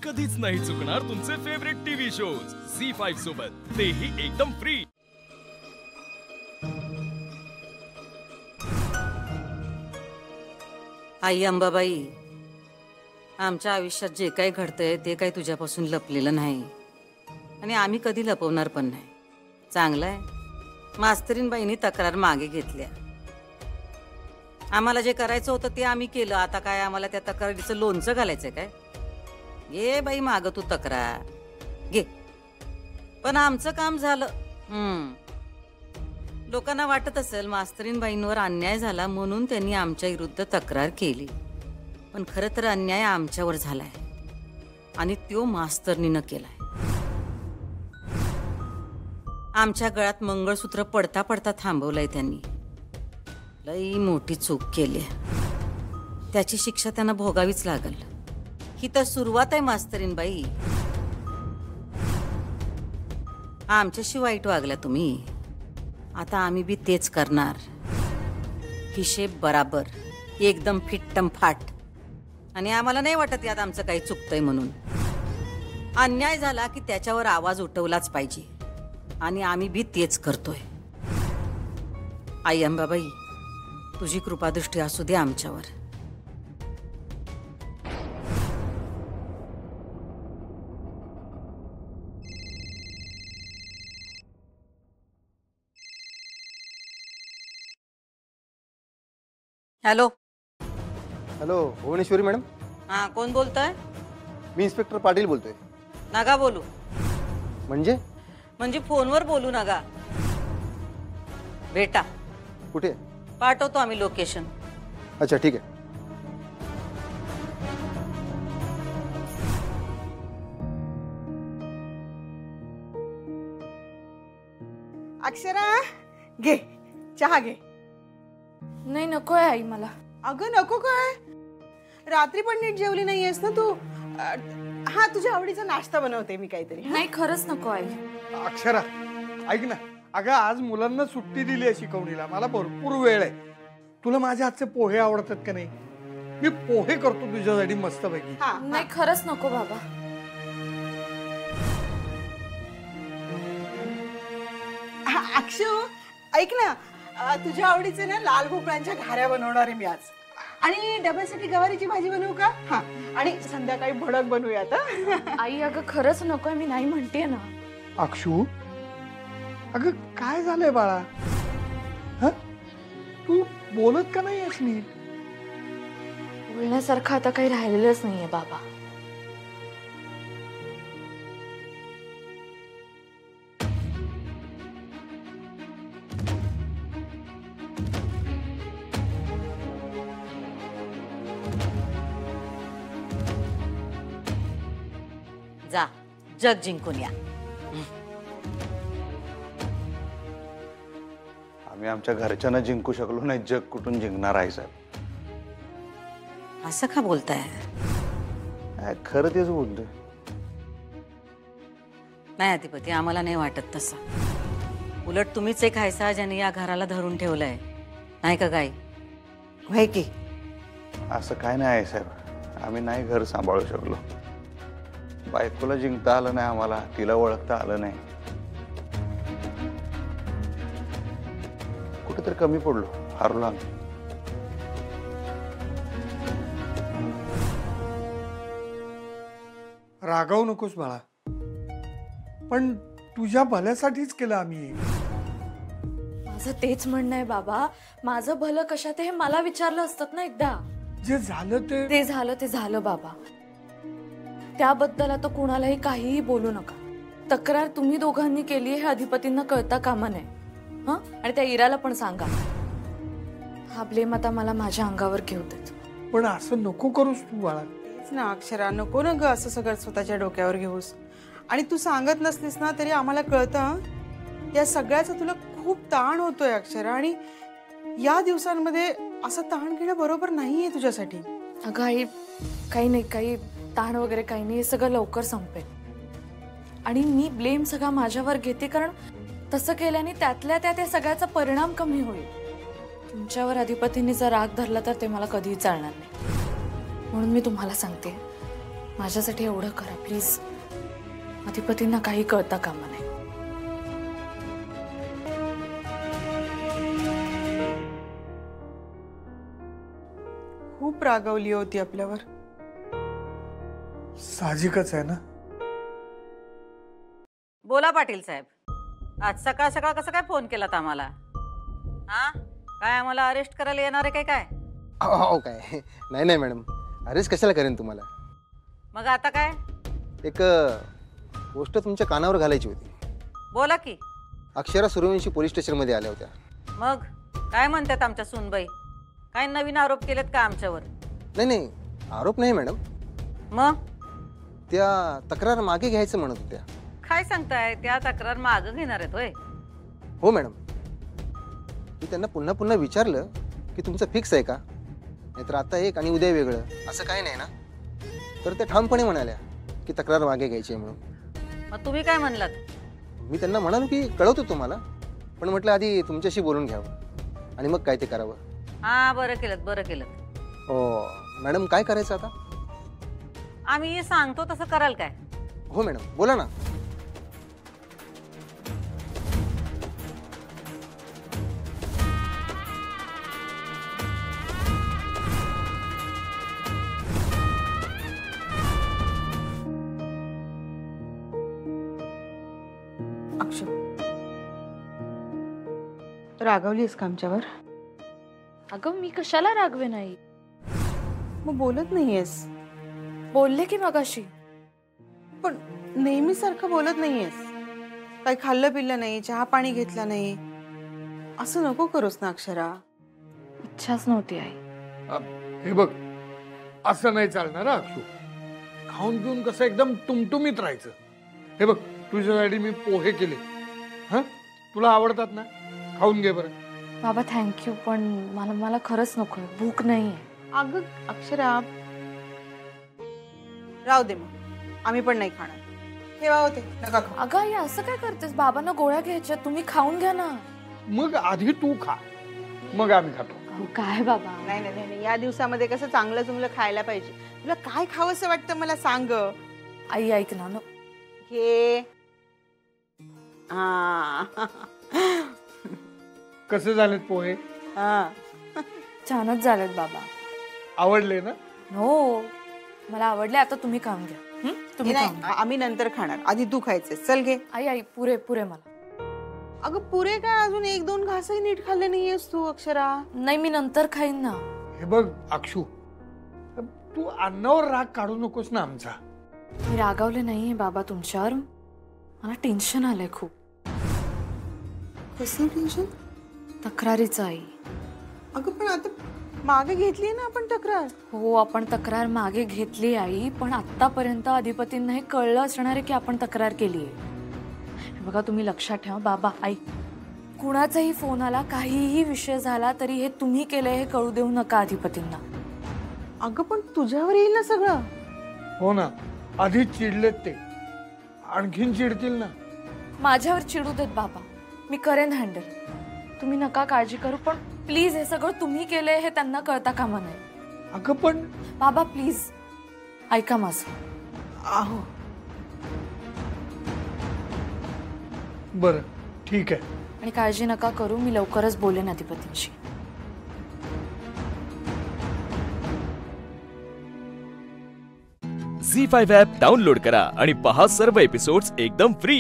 कधीच नाही चुकणार तुमचे फेवरेट टीव्ही शोज झी5 सोबत, तेही एकदम फ्री। आई अंबाबाई, आमच्या आयुष्यात जे काही घडतंय ते काही तुझ्यापासून लपलेलं नाही आणि आम्ही कधी लपवणार पण नाही। चांगलं आहे, मास्तरीनबाईंनी तक्रार मागे घेतल्या। आम्हाला जे करायचं होतं ते आम्ही केलं। आता काय आम्हाला त्या तक्रारीचं लोणचं घालायचं काय? घे बाई माग तू तक्रार घे, पण आमचं काम झालं। लोकांना वाटत असेल मास्तरीनबाईंवर अन्याय झाला म्हणून त्यांनी आमच्या विरुद्ध तक्रार केली, पण खरं तर अन्याय आमच्यावर झालाय आणि तो मास्तरनीनं केलाय। आमच्या गळ्यात मंगळसूत्र पडता पडता थांबवलंय त्यांनी। लई मोठी चूक केली, त्याची शिक्षा त्यांना भोगावीच लागल। ही तर सुरुवात आहे मास्तरीनबाई। आमच्याशी वाईट वागल्या तुम्ही, आता आम्ही बी तेच करणार। हिशेब बराबर, एकदम फिट्टम फाट। आणि आम्हाला नाही वाटत यात आमचं काही चुकतंय म्हणून। अन्याय झाला की त्याच्यावर आवाज उठवलाच पाहिजे आणि आम्ही बी तेच करतोय। आई अंबाबाई, तुझी कृपादृष्टी असू दे आमच्यावर। Hello hello Bhuvaneshwari madam. हाँ, कोण बोलतोय? मी इन्स्पेक्टर पाटील बोलतोय। नका बोलू। म्हणजे फोनवर बोलू नका। बेटा कुठे? पाठवतो आम्ही लोकेशन। अच्छा ठीक आहे। अक्षरा घे चहा घे। नाही नको आहे आई मला। अगं नको काय, रात्री पण नीट जेवली नाहीयेस ना तू। हा, तुझ्या आवडीचा नाश्ता बनवते मी काहीतरी। नाही खरंच नको आई। अक्षरा ऐक ना, अगं आज मुलांना सुट्टी दिली आहे शिकवणीला, मला भरपूर वेळ आहे। तुला माझ्या हातचे पोहे आवडतात का नाही? मी पोहे करतो तुझ्यासाठी मस्तपैकी। नाही खरंच नको बाबा। अक्षू ऐक ना, तुझ्या आवडीचे ना लाल भोपळ्यांच्या घाऱ्या बनवणार आहे मी आज। आणि डब्यासाठी गवारीची भाजी बनवू का? हा, आणि संध्याकाळी भडक बनवूयात। आई अगं खरंच नको, मी नाही म्हणते ना। अक्षू अगं काय झालंय बाळा? तू बोलत का नाही आहेस नीट? बोलण्यासारखं आता काही राहिलेलंच नाहीये बाबा। जा, जग जिंकून या। आम्ही आमच्या घरच्यांना जिंकू शकलो नाही, जग कुठून जिंकणार आहे साहेब? असं का बोलताय? खरं तेच बोलतोय। नाही अधिपती, आम्हाला नाही वाटत तसं। उलट तुम्हीच एक हायसा ज्याने या घराला धरून ठेवलंय, नाही का काय? होय की? असं काय नाही आहे साहेब, आम्ही नाही घर सांभाळू शकलो। बायकोला जिंकता आलं नाही आम्हाला, तिला ओळखता आलं नाही, कुठेतरी कमी पडलो, हारलो आम्ही। रागावू नकोस बाळा, पण तुझ्या भल्यासाठीच केलं आम्ही। माझं तेच म्हणणं आहे बाबा, माझं भलं कशात हे मला विचारलं असतं ना एकदा। जे झालं ते झालं बाबा। त्याबद्दल आता कुणालाही काहीही बोलू नका। तक्रार तुम्ही दोघांनी केली हे अधिपतींना कळता कामा नये। हं, आणि त्या इराला पण सांगा, हा ब्लेम आता मला माझ्या अंगावर घेऊ देत। पण असं नको करूस तू बाळा। तेच ना अक्षरा, नको ना ग असं सगळं स्वतःच्या डोक्यावर घेऊस। आणि तू सांगत नसलीस ना तरी आम्हाला कळतं या सगळ्याचा तुला खूप ताण होतोय अक्षरा। आणि या दिवसांमध्ये असं ताण घेणं बरोबर नाहीये तुझ्यासाठी। अगं आई, काही नाही, काही ताण वगैरे काही नाही, हे सगळं लवकर संपेल। आणि मी ब्लेम सगळा माझ्यावर घेते, कारण तसं केल्याने त्यातल्या त्यात सगळ्याचा परिणाम कमी होईल। तुमच्यावर अधिपतींनी जर राग धरला तर ते मला कधीही चालणार नाही। म्हणून मी तुम्हाला सांगते, माझ्यासाठी एवढं करा प्लीज. अधिपतींना काही कळता कामा नाही. खूप रागवली होती आपल्यावर. साहजिकच आहे ना. बोला पाटील साहेब, आज सकाळ सकाळ कसं काय फोन केलात आम्हाला? हा, काय आम्हाला अरेस्ट करायला येणार आहे काय? हो काय? नाही नाही मॅडम, अरेस्ट कशाला करेन तुम्हाला. मग आता काय? एक गोष्ट तुमच्या कानावर घालायची होती. बोला की. अक्षरा सूर्यवंशी पोलीस स्टेशनमध्ये आल्या होत्या. मग काय म्हणतात आमच्या सूनबाई? काय नवीन आरोप केलेत का आमच्यावर? नाही नाही, आरोप नाही मॅडम. मग त्या तक्रार मागे घ्यायचं म्हणत होत्या. काय सांगताय? त्या तक्रार मागं घेणार आहेत होय? हो मॅडम. मी त्यांना पुन्हा पुन्हा विचारलं की तुमचं फिक्स आहे का, नाहीतर आता एक आणि उद्या वेगळं, असं काय नाही ना. तर त्या ठामपणे म्हणाल्या की तक्रार मागे घ्यायची आहे म्हणून. मग तुम्ही काय म्हणलात? मी त्यांना म्हणालो की कळवतो तुम्हाला, पण म्हटलं आधी तुमच्याशी बोलून घ्यावं आणि मग काय ते करावं. हा, बरं केलं बरं केलं. हो मॅडम, काय करायचं आता? आम्ही सांगतो तसं कराल काय? हो मॅडम, बोला ना. अक्षय, रागवलीस का आमच्यावर? अगं मी कशाला रागवे नाही. मग बोलत नाहीयेस? बोलले की मगाशी. पण नेहमीसारखं बोलत नाहीयेस. काही खाल्लं पिल्लं नाही, चहा पाणी घेतलं नाही, असं नको करूस ना अक्षरा. इच्छाच नव्हती आई. हे बघ, असं नाही चालणार अक्षू. खाऊन पिऊन कसं एकदम टुमटुमीत राहायचं. हे बघ, तुझ्यासाठी मी पोहे केले. हा, तुला आवडतात ना? खाऊन घे बरं. बाबा थँक्यू, पण मला खरंच नको, भूक नाहीये. अगं अक्षरा, राहू दे, मग आम्ही पण नाही खाणार. ठेवा होते, नका खाऊ. अगं आई असं काय करतेस? बाबांना गोळ्या घ्यायच्या, तुम्ही खाऊन घ्या ना. मग आधी तू खा, मग आम्ही खातो. काय बाबा? नाही नाही नाही, या दिवसामध्ये कसं चांगलं चुंगलं खायला पाहिजे. तुला काय खावंसं वाटतं मला सांग. आई ऐक ना. घे. हा. कसे झालेत पोहे? हा. छानच झालेत बाबा. आवडले ना? हो, मला आवडले. आता तुम्ही खाऊन घ्या. तुम्ही नाही, खाऊन घ्या. आम्ही नंतर खाणार, आधी तू खायचे. चल घे. आई पुरे मला. अगं पुरे काय, अजून एक दोन घासही नीट खाल्ले नाहीयेस तू अक्षरा. नाही, मी नंतर खाईन ना. हे बघ अक्षू, तू अन्नावर राग काढू नकोस ना आमचा. मी रागावले नाहीये बाबा तुमच्यावर. मला टेन्शन आलंय खूप. कसलं टेन्शन? तक्रारीचं आई. अगं पण आता मागे घेतली ना आपण तक्रार. हो, आपण तक्रार मागे घेतली आई, पण आतापर्यंत अधिपतींना हे कळलं असणार आहे की आपण तक्रार केली आहे. बघा, तुम्ही लक्षात ठेवा बाबा. आई, कुणाचाही फोन आला, काहीही विषय झाला तरी हे तुम्ही केलंय हे कळू देऊ नका अधिपतींना. अगं पण तुझ्यावर येईल ना सगळं. हो ना, आधी चिडलेत ते, आणखीन चिडतील ना. माझ्यावर चिडू देत बाबा, मी करेन हँडल. तुम्ही नका काळजी करू, पण प्लीज हे सगळं तुम्ही केलंय हे त्यांना कळता कामा नये. अगं पण बाबा प्लीज ऐका माझं. आहो, बरं ठीक आहे. आणि काळजी नका करू, मी लवकरच बोलेन अधिपतींशी. झी5 ॲप डाउनलोड करा आणि पहा सर्व एपिसोड्स एकदम फ्री.